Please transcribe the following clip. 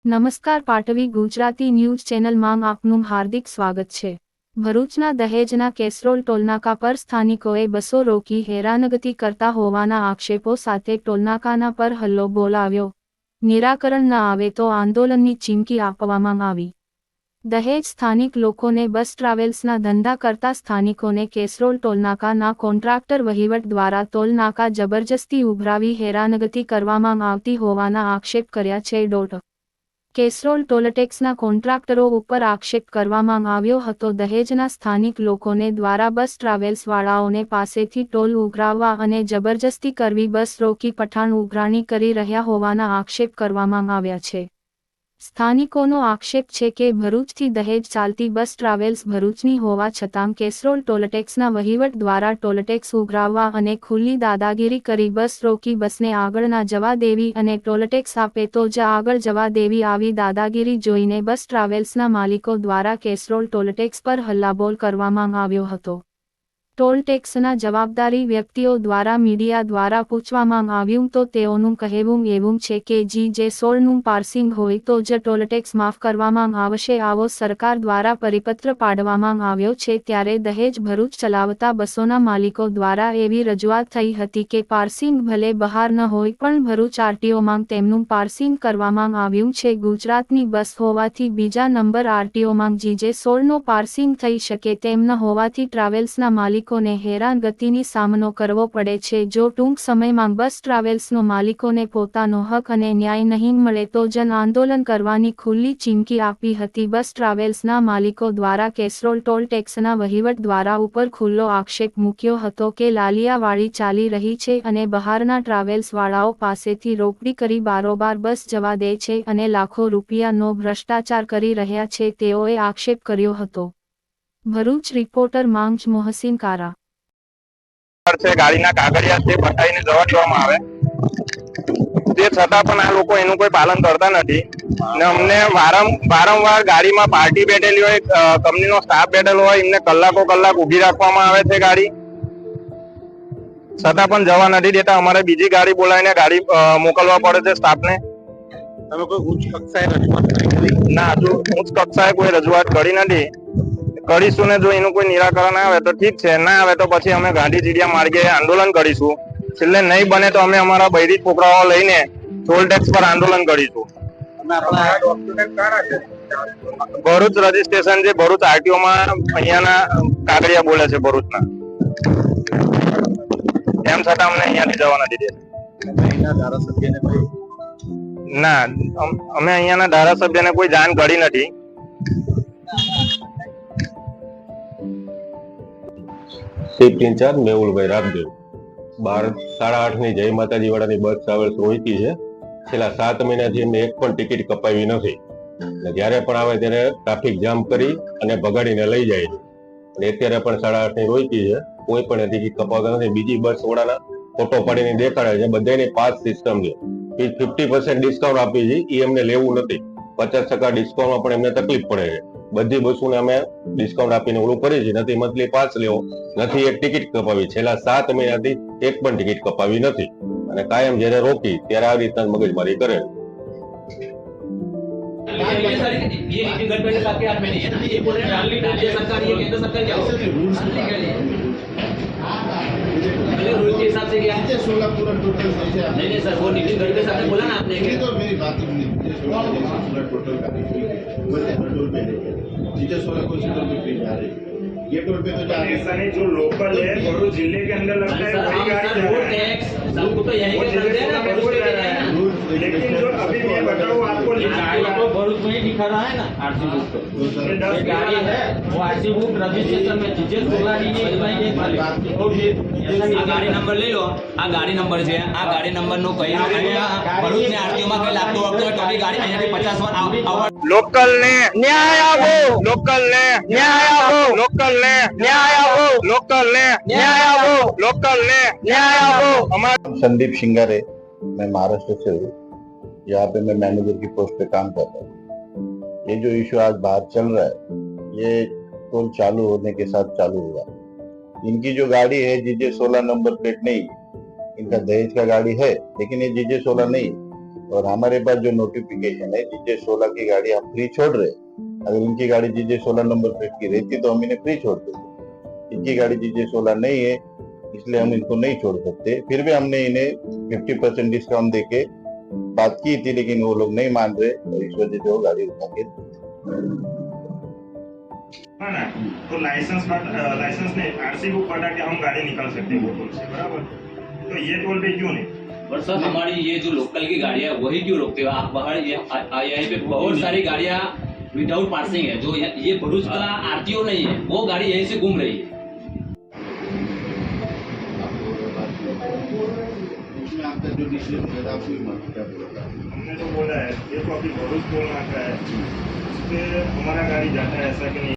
નમસ્કાર પાટવી ગુજરાતી ન્યૂઝ ચેનલમાં આપનું હાર્દિક સ્વાગત છે। ભરૂચના દહેજના કેસરોલ ટોલનાકા પર સ્થાનિકોએ બસો રોકી હેરાનગતિ કરતા હોવાના આક્ષેપો સાથે ટોલનાકાના પર હલ્લો બોલાવ્યો। નિરાકરણ ન આવે તો આંદોલનની ચીમકી આપવામાં આવી। દહેજ સ્થાનિક લોકોને બસ ટ્રાવેલ્સના ધંધા કરતા સ્થાનિકોને કેસરોલ ટોલનાકાના કોન્ટ્રાક્ટર વહીવટ દ્વારા ટોલનાકા જબરજસ્તી ઉભરાવી હેરાનગતિ કરવામાં આવતી હોવાના આક્ષેપ કર્યા છે। કેસરોલ ટોલટેક્સના કોન્ટ્રાક્ટરો ઉપર આક્ષેપ કરવામાં આવ્યો હતો। દહેજના સ્થાનિક લોકોને દ્વારા બસ ટ્રાવેલ્સવાળાઓને પાસેથી ટોલ ઉઘરાવવા અને જબરજસ્તી કરવી બસ રોકી પઠાણ ઉઘરાણી કરી રહ્યા હોવાના આક્ષેપ કરવામાં આવ્યા છે। સ્થાનિકોનો આક્ષેપ છે કે ભરૂચથી દહેજ ચાલતી બસ ટ્રાવેલ્સ ભરૂચની હોવા છતાં કેસરોલ ટોલટેક્સના વહીવટ દ્વારા ટોલટેક્સ ઉઘરાવવા અને ખુલ્લી દાદાગીરી કરી બસ રોકી બસને આગળ ના જવા દેવી અને ટોલટેક્સ આપે તો જ આગળ જવા દેવી આવી દાદાગીરી જોઈને બસ ટ્રાવેલ્સના માલિકો દ્વારા કેસરોલ ટોલટેક્સ પર હલ્લાબોલ કરવામાં આવ્યો હતો। ટોલ ટેક્સના જવાબદારી વ્યક્તિઓ દ્વારા મીડિયા દ્વારા પૂછવામાં આવ્યું તો તેઓનું કહેવું એવું છે કે જે16નું પાર્સિંગ હોય તો જ ટોલટેક્સ માફ કરવામાં આવશે આવો સરકાર દ્વારા પરિપત્ર પાડવામાં આવ્યો છે। ત્યારે દહેજ ભરૂચ ચલાવતા બસોના માલિકો દ્વારા એવી રજૂઆત થઈ હતી કે પાર્સિંગ ભલે બહાર ન હોય પણ ભરૂચ આરટીઓમાં તેમનું પાર્સિંગ કરવામાં આવ્યું છે। ગુજરાતની બસ હોવાથી બીજા નંબર આરટીઓમાં જે16નો પાર્સિંગ થઈ શકે તેમ ન હોવાથી ટ્રાવેલ્સના માલિકો ને હેરાનગતિની સામનો કરવો પડે છે। જો ટૂંક સમયમાં બસ ટ્રાવેલ્સનો માલિકોને પોતાનો હક અને ન્યાય નહીં મળે તો જન આંદોલન કરવાની ખુલ્લી ચીમકી આપી હતી। બસ ટ્રાવેલ્સના માલિકો દ્વારા કેસરોલ ટોલ ટેક્સના વહીવટ દ્વારા ઉપર ખુલ્લો આક્ષેપ મૂક્યો હતો કે લાલિયાવાડી ચાલી રહી છે અને બહારના ટ્રાવેલ્સવાળાઓ પાસેથી રોકડી કરી બારોબાર બસ જવા દે છે અને લાખો રૂપિયાનો ભ્રષ્ટાચાર કરી રહ્યા છે તેઓએ આક્ષેપ કર્યો હતો। ભરૂચ રિપોર્ટર માંગ મોહસિન કારા। ગાડીના કાગળિયા તે બતાવીને જવા દેવામાં આવે તે છતાં પણ આ લોકો એનું કોઈ પાલન કરતા નથી ને અમને વારંવાર ગાડીમાં પાર્ટી બેઠેલી હોય કંપનીનો સ્ટાફ બેઠેલો હોય એમને કલાક ઊભી રાખવામાં આવે છે ગાડી છતાં પણ જવા નથી દેતા। અમારે બીજી ગાડી બોલાવીને ગાડી મોકલવા પડે છે સ્ટાફને। તમે કોઈ ઉચ્ચ કક્ષાએ રજૂઆત કરી? ના, હજુ ઉચ્ચ કક્ષાએ કોઈ રજૂઆત કરી નથી। કરીશું ને જો એનું કોઈ નિરાકરણ આવે તો ઠીક છે, ના આવે તો પછી અમે ગાંધીજીડિયા માર્ગે આંદોલન કરીશું। છેલ્લે નહીં બને તો અમે અમારા બૈરી છોકરાઓ લઈને ટોલ ટેક્સ પર આંદોલન કરીશું। ભરૂચ રજીસ્ટ્રેશન છે, ભરૂચ આરટીઓમાં અહીંયાના કાગળિયા બોલે છે ભરૂચના, એમ છતાં અમને અહીંયાથી જવા નથી દેતા। ના, અમે અહીંયાના ધારાસભ્યને કોઈ જાણ કરી નથી। શિફ્ટ ઇન્ચાર્જ મેહુલભાઈ રામદેવ। 8:30ની જય માતાજી વાળાની બસ ટ્રાવેલ્સ રોકી છે। છેલ્લા 7 મહિનાથી એમને એક પણ ટિકિટ કપાવી નથી અને જ્યારે પણ આવે ત્યારે ટ્રાફિક જામ કરી અને ભગાડીને લઈ જાય છે અને અત્યારે પણ 8:30ની રોકી છે, કોઈ પણ ટિકિટ કપાવતા નથી। બીજી બસ વાળાના ફોટો પાડીને દેખાડે છે, બધાની પાસ સિસ્ટમ છે, 50% ડિસ્કાઉન્ટ આપી છે, એ એમને લેવું નથી। 50% ડિસ્કાઉન્ટમાં પણ એમને તકલીફ પડે છે। બધી બસોને અમે ડિસ્કાઉન્ટ આપીને ઓલું કરીએ છીએ, નથી મંથલી પાસ લેવો, નથી એક ટિકિટ કપાવી। છેલ્લા 7 મહિનાથી એક પણ ટિકિટ કપાવી નથી અને કાયમ જ્યારે રોકી ત્યારે આવી રીતના મગજમારી કરે। रूल के हिसाब से क्या है? 16 पूरा टोटल नहीं सर, वो नितिन गडकरी साहब ने बोला ना आपने कि तो मेरी बात सुनिए। 16 टोटल का वो टोल पे नीचे 16 को टोल पे फ्री जा रही ये टोल पे तो जा रही है। जो लोकल है भरूच जिले के अंदर लगता है वही गाड़ी वो टैक्स सबको तो यही के चलते हैं ना, भरूच के है ना। लेकिन जो अभी मैं बताऊं आपको गाड़ी तो भरूच में ही दिखा रहा है ना आरसी बुक पे। ये गाड़ी है वो आरसी बुक रजिस्ट्रेशन में चीजें बोला नहीं है भाई ये आ गाड़ी नंबर ले लो, आ गाड़ी नंबर છે, આ ગાડી નંબરનો કઈ ભરૂચની આરટીઓમાં કઈ લાગતો વખતે તો બી ગાડી અહીંયાથી 50 લોકલ ને ન્યાય આપો, લોકલ ને ન્યાય આપો, લોકલ ने न्याय आपो, लोकल ने न्याय आपो, लोकल ने न्याय आपो। हमारा संदीप शिंगारे, मैं महाराष्ट्र से हूँ। यहाँ पे मैं मैनेजर की पोस्ट पे काम कर रहा हूँ। ये जो इशू आज बाहर चल रहा है, ये टोल चालू होने के साथ चालू हुआ। इनकी जो गाड़ी है जीजे 16 नंबर प्लेट नहीं, इनका दहेज का गाड़ी है, लेकिन ये जीजे 16 नहीं। और हमारे पास जो नोटिफिकेशन है जीजे 16 की गाड़ी हम फ्री छोड़ रहे हैं। अगर इनकी गाड़ी जीजे 16 नंबर प्लेट की रहती तो हम इन्हें फ्री छोड़ देते। इनकी गाड़ी जीजे 16 नहीं है इसलिए हम इनको नहीं छोड़ सकते। फिर भी हमने इन्हें 50% डिस्काउंट देके बात की थी, लेकिन वो लोग नहीं मान रहे और इस वजह से वो गाड़ी उठा के हाँ ना, तो लाइसेंस नहीं, आरसी बुक बता के हम गाड़ी निकाल सकते हैं वो टोल से, बराबर। तो ये टोल पे क्यों नहीं? पर सर हमारी ये जो लोकल की गाड़ियाँ वही क्यों रोकते हो आप? बाहर यहीं पे बहुत सारी गाड़ियाँ विदाउट पासिंग है, जो ये भरूच का आरटीओ नहीं है, वो गाड़ी यहीं से घूम रही है। उसमें आपका जो डिसीजन होगा आपको मत क्या बोला? हमने तो बोला है ये तो अभी भरूच टोल नाका है, उस पे हमारा गाड़ी जाता है, ऐसा कि नहीं।